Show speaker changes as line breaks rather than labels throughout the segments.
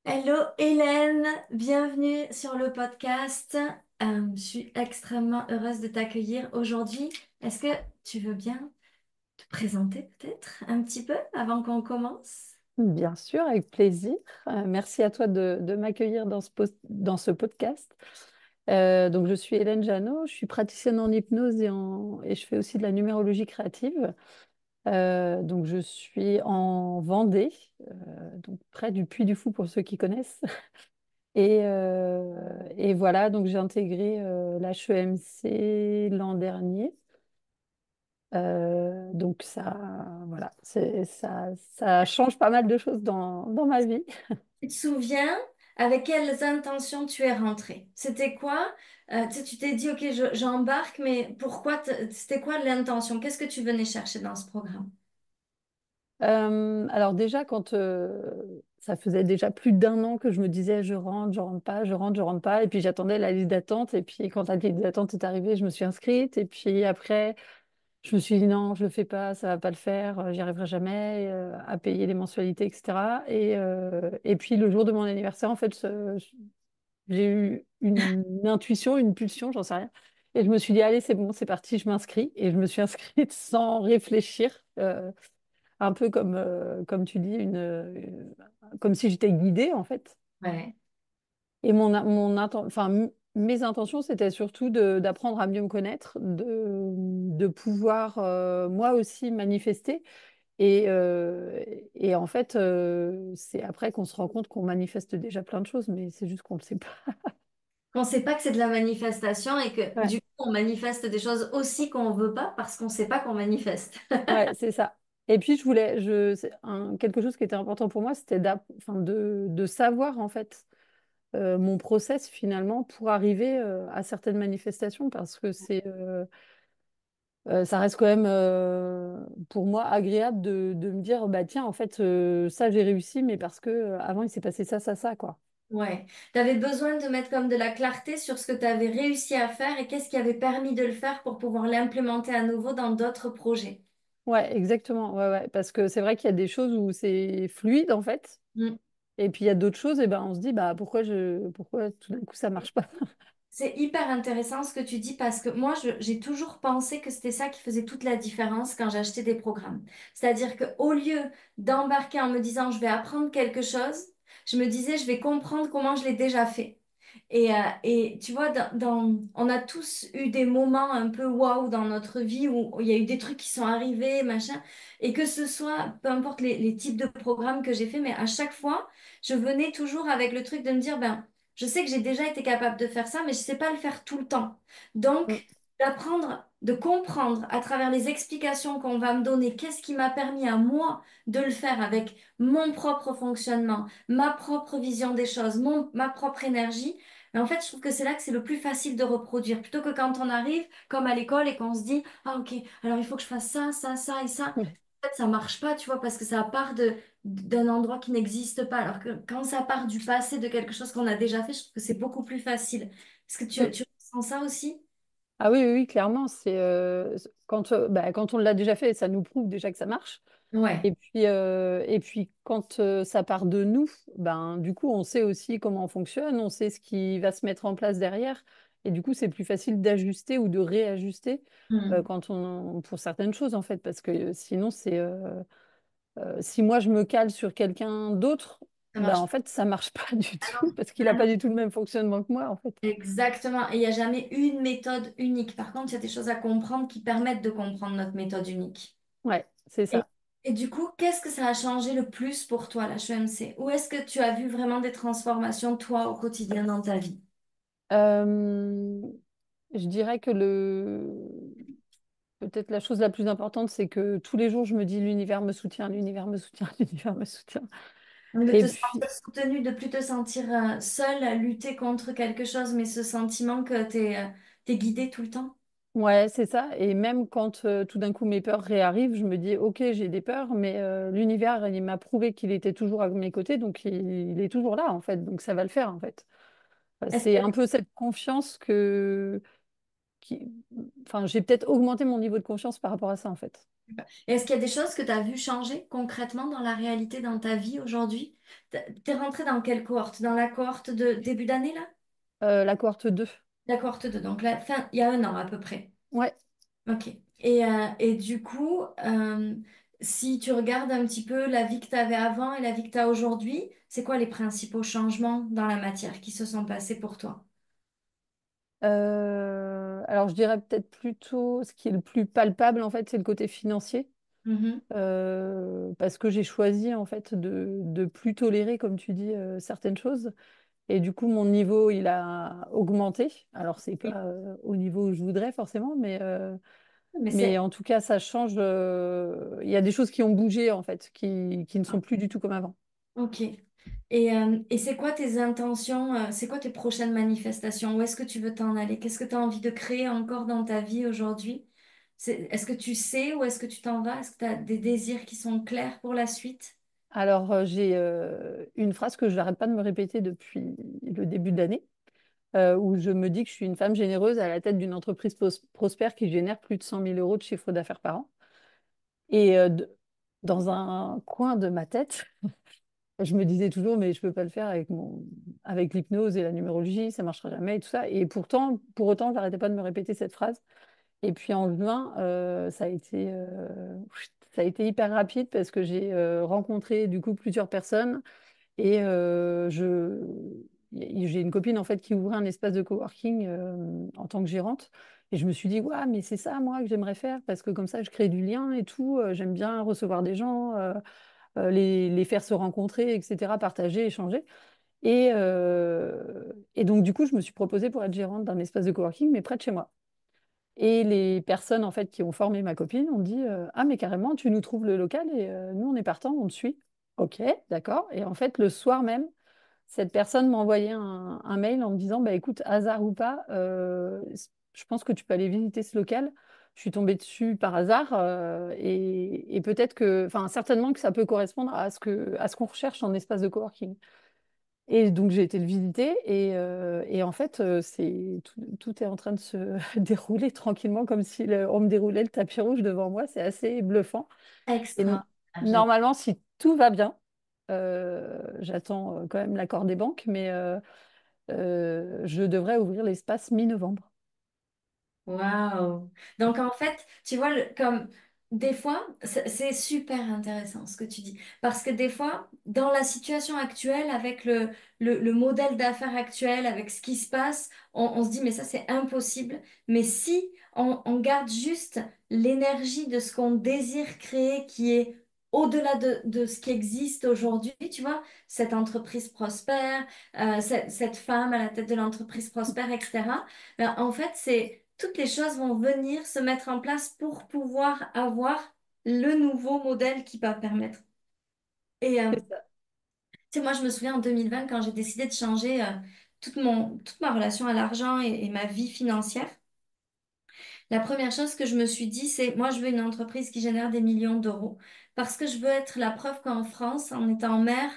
Hello Hélène, bienvenue sur le podcast. Je suis extrêmement heureuse de t'accueillir aujourd'hui. Est-ce que tu veux bien te présenter peut-être un petit peu avant qu'on commence?
Bien sûr, avec plaisir. Merci à toi de m'accueillir dans ce podcast. Donc, je suis Hélène Jeannot, je suis praticienne en hypnose et je fais aussi de la numérologie créative. Donc, je suis en Vendée, donc près du Puy du Fou pour ceux qui connaissent. Et voilà, donc j'ai intégré l'HEMC l'an dernier. Donc, voilà, ça change pas mal de choses dans ma vie.
Tu te souviens avec quelles intentions tu es rentrée? C'était quoi? Tu sais, tu t'es dit, ok, j'embarque, mais pourquoi? C'était quoi l'intention? Qu'est-ce que tu venais chercher dans ce programme?
Alors déjà, quand ça faisait déjà plus d'un an que je me disais je rentre pas, je rentre, je rentre pas, et puis j'attendais la liste d'attente, et puis quand la liste d'attente est arrivée, je me suis inscrite, et puis après, je me suis dit non, je le fais pas, ça va pas le faire, j'y arriverai jamais à payer les mensualités, etc. Et puis le jour de mon anniversaire, en fait, j'ai eu une intuition, une pulsion, j'en sais rien. Et je me suis dit, allez, c'est bon, c'est parti, je m'inscris. Et je me suis inscrite sans réfléchir. Un peu comme tu dis, comme si j'étais guidée en fait.
Ouais.
Et mes intentions, c'était surtout d'apprendre à mieux me connaître, de pouvoir moi aussi manifester. Et en fait, c'est après qu'on se rend compte qu'on manifeste déjà plein de choses, mais c'est juste qu'on ne le sait pas.
Qu'on sait pas que c'est de la manifestation et que
Ouais,
du coup on manifeste des choses aussi qu'on veut pas parce qu'on sait pas qu'on manifeste.
ouais, c'est ça. Et puis quelque chose qui était important pour moi, c'était de savoir en fait mon process finalement pour arriver à certaines manifestations parce que ça reste quand même pour moi agréable de me dire bah tiens en fait ça j'ai réussi mais parce que avant il s'est passé ça quoi.
Ouais. Tu avais besoin de mettre comme de la clarté sur ce que tu avais réussi à faire et qu'est-ce qui avait permis de le faire pour pouvoir l'implémenter à nouveau dans d'autres projets.
Ouais, exactement. Ouais, ouais. Parce que c'est vrai qu'il y a des choses où c'est fluide en fait
Mm.
et puis il y a d'autres choses et ben on se dit bah pourquoi tout d'un coup ça marche pas.
C'est hyper intéressant ce que tu dis parce que moi, j'ai toujours pensé que c'était ça qui faisait toute la différence quand j'achetais des programmes. C'est-à-dire qu'au lieu d'embarquer en me disant je vais apprendre quelque chose, je me disais je vais comprendre comment je l'ai déjà fait. Et tu vois, on a tous eu des moments un peu waouh dans notre vie où il y a eu des trucs qui sont arrivés, machin. Et que ce soit, peu importe les types de programmes que j'ai fait, mais à chaque fois, je venais toujours avec le truc de me dire, ben, je sais que j'ai déjà été capable de faire ça, mais je sais pas le faire tout le temps.
Mm,
Donc, d'apprendre, de comprendre à travers les explications qu'on va me donner, qu'est-ce qui m'a permis à moi de le faire avec mon propre fonctionnement, ma propre vision des choses, ma propre énergie. Mais en fait, je trouve que c'est là que c'est le plus facile de reproduire, plutôt que quand on arrive, comme à l'école, et qu'on se dit, ah ok, alors il faut que je fasse ça, ça, ça et ça.
ouais.
En fait, ça marche pas, tu vois, parce que ça part d'un endroit qui n'existe pas. Alors que quand ça part du passé, de quelque chose qu'on a déjà fait, je trouve que c'est beaucoup plus facile. Est-ce que
Mm.
tu ressens ça aussi?
Ah oui, oui, oui, clairement, quand on l'a déjà fait, ça nous prouve déjà que ça marche.
Ouais.
Et puis quand ça part de nous, ben, du coup, on sait aussi comment on fonctionne, on sait ce qui va se mettre en place derrière. Et du coup, c'est plus facile d'ajuster ou de réajuster
Hmm.
pour certaines choses, en fait. Parce que sinon, si moi, je me cale sur quelqu'un d'autre,
Ça
ben,
marche
en fait, ça marche pas du
pas.
tout parce qu'il n'a pas du tout le même fonctionnement que moi, en fait.
Exactement. Et il n'y a jamais une méthode unique. Par contre, il y a des choses à comprendre qui permettent de comprendre notre méthode unique.
Ouais, c'est
Et,
ça.
et du coup, qu'est-ce que ça a changé le plus pour toi, la HEMC? Où est-ce que tu as vu vraiment des transformations, toi, au quotidien dans ta vie?
Euh, je dirais que peut-être la chose la plus importante, c'est que tous les jours, je me dis l'univers me soutient, l'univers me soutient, l'univers me soutient.
De
Et
te sentir
puis,
soutenu, de plus te sentir seul à lutter contre quelque chose, mais ce sentiment que t'es guidé tout le temps.
ouais, c'est ça. Et même quand tout d'un coup mes peurs réarrivent, je me dis, ok, j'ai des peurs, mais l'univers, il m'a prouvé qu'il était toujours à mes côtés, donc il est toujours là, en fait. Donc ça va le faire, en fait.
Est-ce
C'est
que
un peu cette confiance enfin, j'ai peut-être augmenté mon niveau de confiance par rapport à ça, en fait.
Et est-ce qu'il y a des choses que tu as vu changer concrètement dans la réalité, dans ta vie aujourd'hui? T'es rentré dans quelle cohorte? Dans la cohorte de début d'année, là?
La cohorte 2.
La cohorte 2, donc la fin, il y a un an à peu près.
Ouais.
Ok. Et du coup, si tu regardes un petit peu la vie que tu avais avant et la vie que tu as aujourd'hui, c'est quoi les principaux changements dans la matière qui se sont passés pour toi?
Alors, je dirais peut-être plutôt ce qui est le plus palpable, en fait, c'est le côté financier.
Mhm.
Parce que j'ai choisi, en fait, de plus tolérer, comme tu dis, certaines choses. Et du coup, mon niveau, il a augmenté. Alors, c'est
Oui.
pas au niveau où je voudrais, forcément,
Mais
mais
c'est
en tout cas, ça change. Il y a des choses qui ont bougé, en fait, qui ne sont plus du tout comme avant.
ok. Et c'est quoi tes intentions, c'est quoi tes prochaines manifestations? Où est-ce que tu veux t'en aller? Qu'est-ce que tu as envie de créer encore dans ta vie aujourd'hui? Est-ce que tu sais où est-ce que tu t'en vas? Est-ce que tu as des désirs qui sont clairs pour la suite?
Alors, j'ai une phrase que je n'arrête pas de me répéter depuis le début de l'année, où je me dis que je suis une femme généreuse à la tête d'une entreprise prospère qui génère plus de 100 000 euros de chiffre d'affaires par an. Et dans un coin de ma tête, je me disais toujours, mais je peux pas le faire avec l'hypnose et la numérologie, ça marchera jamais et tout ça. Et pourtant, pour autant, j'arrêtais pas de me répéter cette phrase. Et puis en juin, ça a été hyper rapide parce que j'ai rencontré du coup plusieurs personnes et j'ai une copine en fait qui ouvrait un espace de coworking en tant que gérante. Et je me suis dit, ouais, mais c'est ça moi que j'aimerais faire parce que comme ça, je crée du lien et tout. J'aime bien recevoir des gens. Les faire se rencontrer, etc., partager, échanger. Et donc, du coup, je me suis proposée pour être gérante d'un espace de coworking, mais près de chez moi. Et les personnes, en fait, qui ont formé ma copine ont dit ah, mais carrément, tu nous trouves le local et nous, on est partant, on te suit. Ok, d'accord. Et en fait, le soir même, cette personne m'a envoyé un mail en me disant bah, écoute, hasard ou pas, je pense que tu peux aller visiter ce local. Je suis tombée dessus par hasard et peut-être que, enfin, certainement que ça peut correspondre à ce qu'on recherche en espace de coworking. Et donc j'ai été le visiter et en fait tout est en train de se dérouler tranquillement comme si on me déroulait le tapis rouge devant moi. C'est assez bluffant. Et
Extra.
normalement, si tout va bien, j'attends quand même l'accord des banques, mais je devrais ouvrir l'espace mi-novembre.
Waouh! Donc en fait, tu vois, comme des fois, c'est super intéressant ce que tu dis. Parce que des fois, dans la situation actuelle, avec le modèle d'affaires actuel, avec ce qui se passe, on se dit, mais ça, c'est impossible. Mais si on garde juste l'énergie de ce qu'on désire créer, qui est au-delà de ce qui existe aujourd'hui, tu vois, cette entreprise prospère, cette femme à la tête de l'entreprise prospère, etc. Ben, en fait, toutes les choses vont venir se mettre en place pour pouvoir avoir le nouveau modèle qui va permettre. Et
C'est ça.
tu sais, moi, je me souviens en 2020, quand j'ai décidé de changer toute ma relation à l'argent et ma vie financière, la première chose que je me suis dit, c'est moi, je veux une entreprise qui génère des millions d'euros parce que je veux être la preuve qu'en France, en étant mère,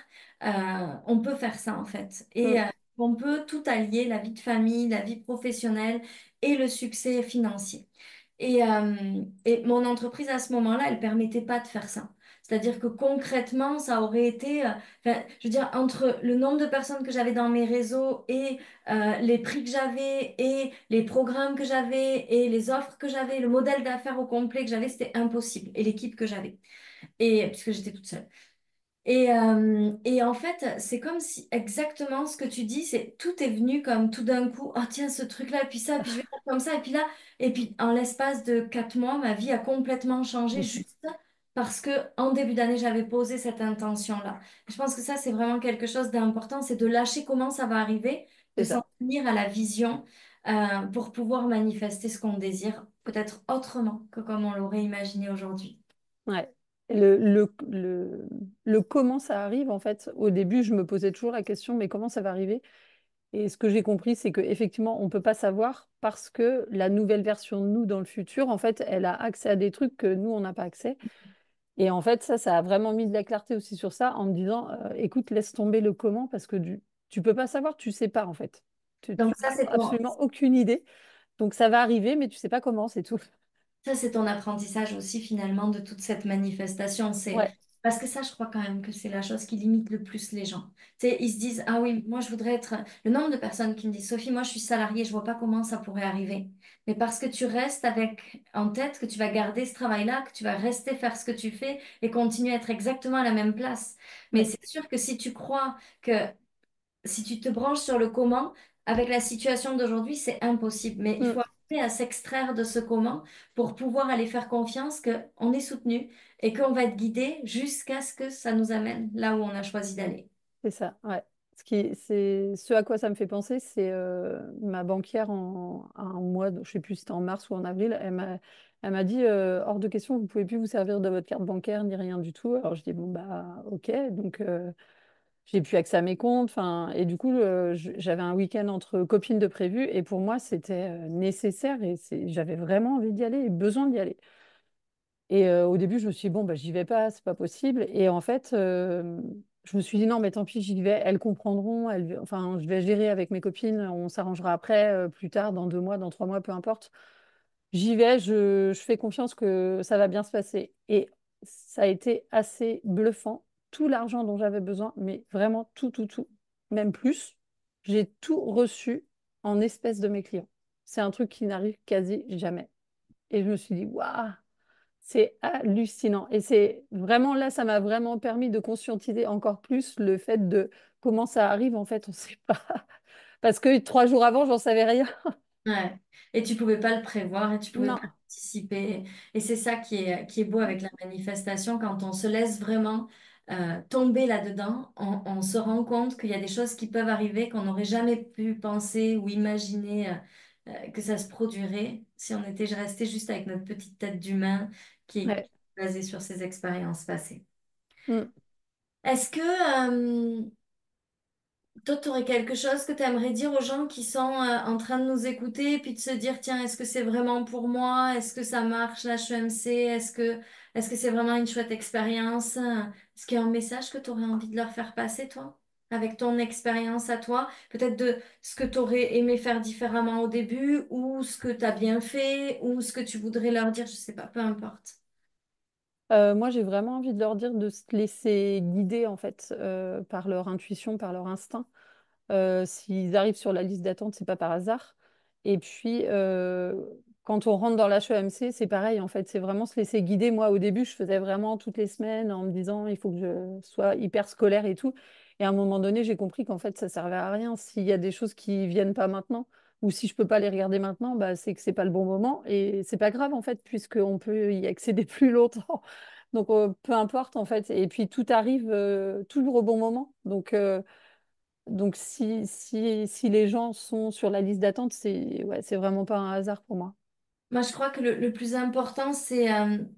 on peut faire ça en fait. Et
Mm,
on peut tout allier, la vie de famille, la vie professionnelle et le succès financier. Et mon entreprise à ce moment-là, elle permettait pas de faire ça. C'est-à-dire que concrètement, ça aurait été, enfin, je veux dire, entre le nombre de personnes que j'avais dans mes réseaux et les prix que j'avais et les programmes que j'avais et les offres que j'avais, le modèle d'affaires au complet que j'avais, c'était impossible. Et l'équipe que j'avais. Et puisque j'étais toute seule. Et en fait, c'est comme si exactement ce que tu dis, c'est tout est venu comme tout d'un coup, oh tiens, ce truc-là, et puis ça, puis je vais faire comme ça, et puis là, et puis en l'espace de 4 mois, ma vie a complètement changé
mm.
juste parce que en début d'année, j'avais posé cette intention-là. Je pense que ça, c'est vraiment quelque chose d'important, c'est de lâcher comment ça va arriver, de
C'est
s'en
ça.
tenir à la vision pour pouvoir manifester ce qu'on désire, peut-être autrement que comme on l'aurait imaginé aujourd'hui.
Ouais. Et le comment ça arrive, en fait, au début, je me posais toujours la question, mais comment ça va arriver? Et ce que j'ai compris, c'est qu'effectivement, on ne peut pas savoir parce que la nouvelle version de nous dans le futur, en fait, elle a accès à des trucs que nous, on n'a pas accès. Et en fait, ça a vraiment mis de la clarté aussi sur ça en me disant, écoute, laisse tomber le comment parce que tu peux pas savoir, tu sais pas, en fait. Tu
Donc
n'as
ça, c'est ton,
absolument aucune idée. Donc ça va arriver, mais tu sais pas comment, c'est tout.
Ça, c'est ton apprentissage aussi finalement de toute cette manifestation. C'est
Ouais,
parce que ça, je crois quand même que c'est la chose qui limite le plus les gens. Tu sais, ils se disent, ah oui, moi je voudrais être. Le nombre de personnes qui me disent, Sophie, moi je suis salariée, je vois pas comment ça pourrait arriver. Mais parce que tu restes avec en tête que tu vas garder ce travail-là, que tu vas rester faire ce que tu fais et continuer à être exactement à la même place. Mais
ouais.
c'est sûr que si tu crois que si tu te branches sur le comment, avec la situation d'aujourd'hui, c'est impossible. Mais il
Mm,
faut arriver à s'extraire de ce comment pour pouvoir aller faire confiance qu'on est soutenu et qu'on va être guidé jusqu'à ce que ça nous amène là où on a choisi d'aller.
c'est ça, ouais. C'est ce à quoi ça me fait penser, c'est ma banquière à un mois, je sais plus si c'était en mars ou en avril, elle m'a dit hors de question, vous pouvez plus vous servir de votre carte bancaire ni rien du tout. Alors je dis bon bah ok, donc j'ai plus accès à mes comptes, enfin et du coup j'avais un week-end entre copines de prévu et pour moi c'était nécessaire et j'avais vraiment envie d'y aller et besoin d'y aller. Et au début, je me suis dit, bon, bah, j'y vais pas, c'est pas possible. Et en fait, je me suis dit, non, mais tant pis, j'y vais. Elles comprendront. Enfin, je vais gérer avec mes copines. On s'arrangera après, plus tard, dans 2 mois, dans 3 mois, peu importe. J'y vais, je fais confiance que ça va bien se passer. Et ça a été assez bluffant. Tout l'argent dont j'avais besoin, mais vraiment tout, tout, tout, même plus, j'ai tout reçu en espèces de mes clients. C'est un truc qui n'arrive quasi jamais. Et je me suis dit, waouh! C'est hallucinant. Et c'est vraiment là, ça m'a vraiment permis de conscientiser encore plus le fait de comment ça arrive, en fait, on ne sait pas. Parce que 3 jours avant, j'en savais rien.
Ouais. Et tu pouvais pas le prévoir et tu pouvais
Non.
pas anticiper. Et c'est ça qui est beau avec la manifestation, quand on se laisse vraiment tomber là-dedans, on se rend compte qu'il y a des choses qui peuvent arriver qu'on n'aurait jamais pu penser ou imaginer que ça se produirait si on était resté juste avec notre petite tête d'humain qui
Ouais.
est basée sur ces expériences passées.
Mm.
Est-ce que toi, tu aurais quelque chose que tu aimerais dire aux gens qui sont en train de nous écouter et puis de se dire, tiens, est-ce que c'est vraiment pour moi? Est-ce que ça marche, l'HEMC? Est-ce que c'est vraiment une chouette expérience? Est-ce qu'il y a un message que tu aurais envie de leur faire passer, toi, avec ton expérience à toi? Peut-être de ce que tu aurais aimé faire différemment au début ou ce que tu as bien fait ou ce que tu voudrais leur dire, je sais pas, peu importe.
Moi, j'ai vraiment envie de leur dire de se laisser guider, en fait, par leur intuition, par leur instinct. S'ils arrivent sur la liste d'attente, c'est pas par hasard. Et puis, quand on rentre dans l'HEMC, c'est pareil, en fait, c'est vraiment se laisser guider. Moi, au début, je faisais vraiment toutes les semaines en me disant, il faut que je sois hyper scolaire et tout. Et à un moment donné, j'ai compris qu'en fait, ça servait à rien. S'il y a des choses qui viennent pas maintenant, ou si je peux pas les regarder maintenant, bah, c'est que c'est pas le bon moment. Et c'est pas grave, en fait, puisqu'on peut y accéder plus longtemps. Donc, peu importe, en fait. Et puis, tout arrive toujours au bon moment. Donc, si les gens sont sur la liste d'attente, c'est vraiment pas un hasard pour moi.
Moi, je crois que le plus important, c'est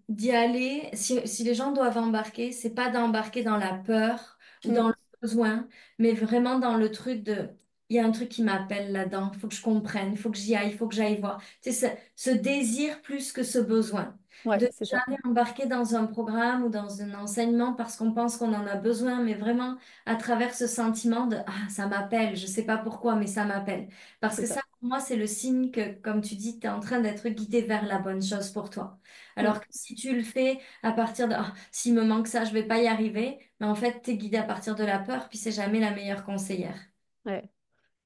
d'y aller. Si les gens doivent embarquer, c'est pas d'embarquer dans la peur ou
Mm.
dans le besoin, mais vraiment dans le truc de, il y a un truc qui m'appelle là-dedans, il faut que je comprenne, il faut que j'y aille, il faut que j'aille voir. C'est ce désir plus que ce besoin.
Ouais,
De
c'est ça.
jamais embarquer dans un programme ou dans un enseignement parce qu'on pense qu'on en a besoin, mais vraiment à travers ce sentiment de, ah, ça m'appelle, je sais pas pourquoi, mais ça m'appelle. Parce
C'est
que
ça.
ça, pour moi, c'est le signe que, comme tu dis, tu es en train d'être guidé vers la bonne chose pour toi.
Mm.
Alors que si tu le fais à partir de ah, s'il me manque ça, je vais pas y arriver, mais en fait, tu es guidé à partir de la peur, puis c'est jamais la meilleure conseillère.
Ouais.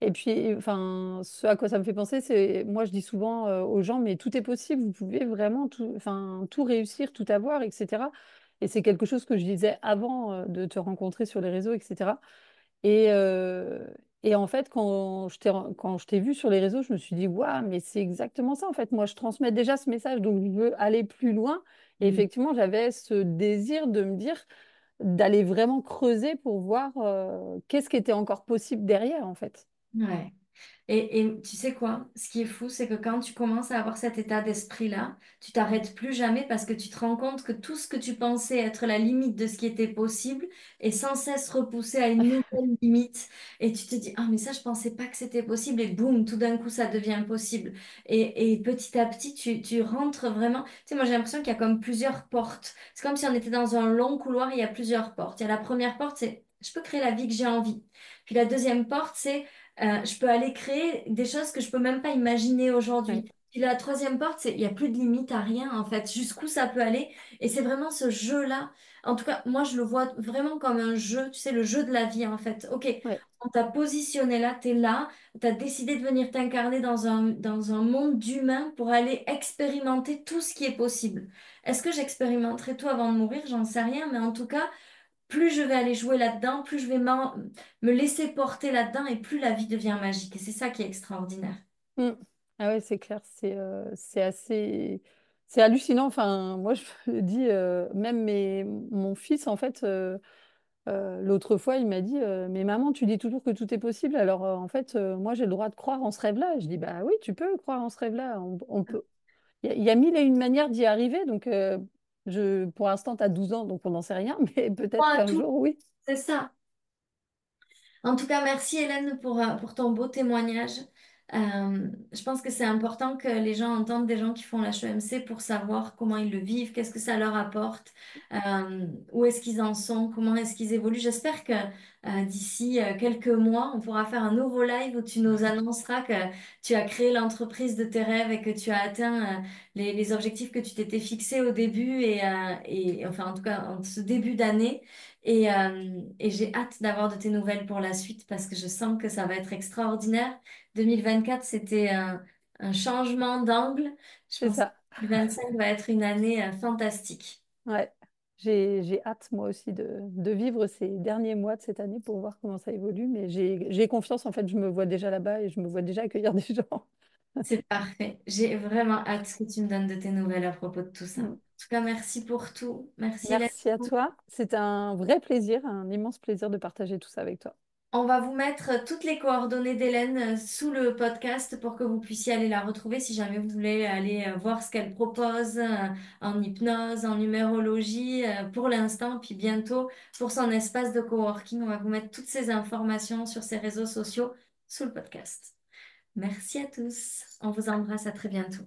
Et puis, enfin, ce à quoi ça me fait penser, c'est, moi, je dis souvent aux gens, mais tout est possible, vous pouvez vraiment tout, enfin, tout réussir, tout avoir, etc. Et c'est quelque chose que je disais avant de te rencontrer sur les réseaux, etc. Et, euh, et en fait, quand je t'ai vu sur les réseaux, je me suis dit, waouh, mais c'est exactement ça, en fait. Moi, je transmets déjà ce message, donc je veux aller plus loin. Et
Mm.
effectivement, j'avais ce désir de me dire, d'aller vraiment creuser pour voir qu'est-ce qui était encore possible derrière, en fait.
Ouais. Et tu sais quoi? Ce qui est fou, c'est que quand tu commences à avoir cet état d'esprit-là, tu t'arrêtes plus jamais parce que tu te rends compte que tout ce que tu pensais être la limite de ce qui était possible est sans cesse repoussé à une nouvelle limite. Et tu te dis, ah, mais ça, je pensais pas que c'était possible. Et boum, tout d'un coup, ça devient possible. Et petit à petit, tu rentres vraiment. Tu sais, moi, j'ai l'impression qu'il y a comme plusieurs portes. C'est comme si on était dans un long couloir, il y a plusieurs portes. Il y a la première porte, c'est je peux créer la vie que j'ai envie. Puis la deuxième porte, c'est Je peux aller créer des choses que je peux même pas imaginer
Ouais,
aujourd'hui. Puis la troisième porte, c'est il n'y a plus de limite à rien en fait, jusqu'où ça peut aller. Et c'est vraiment ce jeu-là. En tout cas, moi, je le vois vraiment comme un jeu, tu sais, le jeu de la vie en fait. Ok,
ouais.
on t'a positionné là, tu es là, tu as décidé de venir t'incarner dans un monde d'humains pour aller expérimenter tout ce qui est possible. Est-ce que j'expérimenterai tout avant de mourir? J'en sais rien, mais en tout cas, plus je vais aller jouer là-dedans, plus je vais me laisser porter là-dedans et plus la vie devient magique. Et c'est ça qui est extraordinaire.
Mm. Ah ouais, c'est clair, c'est assez, c'est hallucinant. Enfin, moi, je me dis, même mon fils, en fait, l'autre fois, il m'a dit, mais maman, tu dis toujours que tout est possible. Alors, en fait, moi, j'ai le droit de croire en ce rêve-là. Je dis, bah oui, tu peux croire en ce rêve-là. On peut. Il y a mille et une manières d'y arriver. Donc, pour l'instant, tu as 12 ans, donc on n'en sait rien, mais peut-être
Crois à
qu'un
tout,
jour, oui.
c'est ça. En tout cas, merci Hélène pour ton beau témoignage. Je pense que c'est important que les gens entendent des gens qui font l'HEMC pour savoir comment ils le vivent, qu'est-ce que ça leur apporte, où est-ce qu'ils en sont, comment est-ce qu'ils évoluent. J'espère que d'ici quelques mois, on pourra faire un nouveau live où tu nous annonceras que tu as créé l'entreprise de tes rêves et que tu as atteint les objectifs que tu t'étais fixés au début et enfin en tout cas en ce début d'année. Et j'ai hâte d'avoir de tes nouvelles pour la suite parce que je sens que ça va être extraordinaire. 2024, c'était un changement d'angle. Je
C'est
pense que
ça.
2025 va être une année fantastique.
Ouais. J'ai hâte, moi aussi, de vivre ces derniers mois de cette année pour voir comment ça évolue. Mais j'ai confiance, en fait, je me vois déjà là-bas et je me vois déjà accueillir des gens.
C'est parfait. J'ai vraiment hâte que tu me donnes de tes nouvelles à propos de tout ça. En
Mm.
tout cas, merci pour tout. Merci Hélène.
Merci à toi. C'était un vrai plaisir, un immense plaisir de partager tout ça avec toi.
On va vous mettre toutes les coordonnées d'Hélène sous le podcast pour que vous puissiez aller la retrouver si jamais vous voulez aller voir ce qu'elle propose en hypnose, en numérologie pour l'instant, puis bientôt pour son espace de coworking. On va vous mettre toutes ces informations sur ses réseaux sociaux sous le podcast. Merci à tous. On vous embrasse à très bientôt.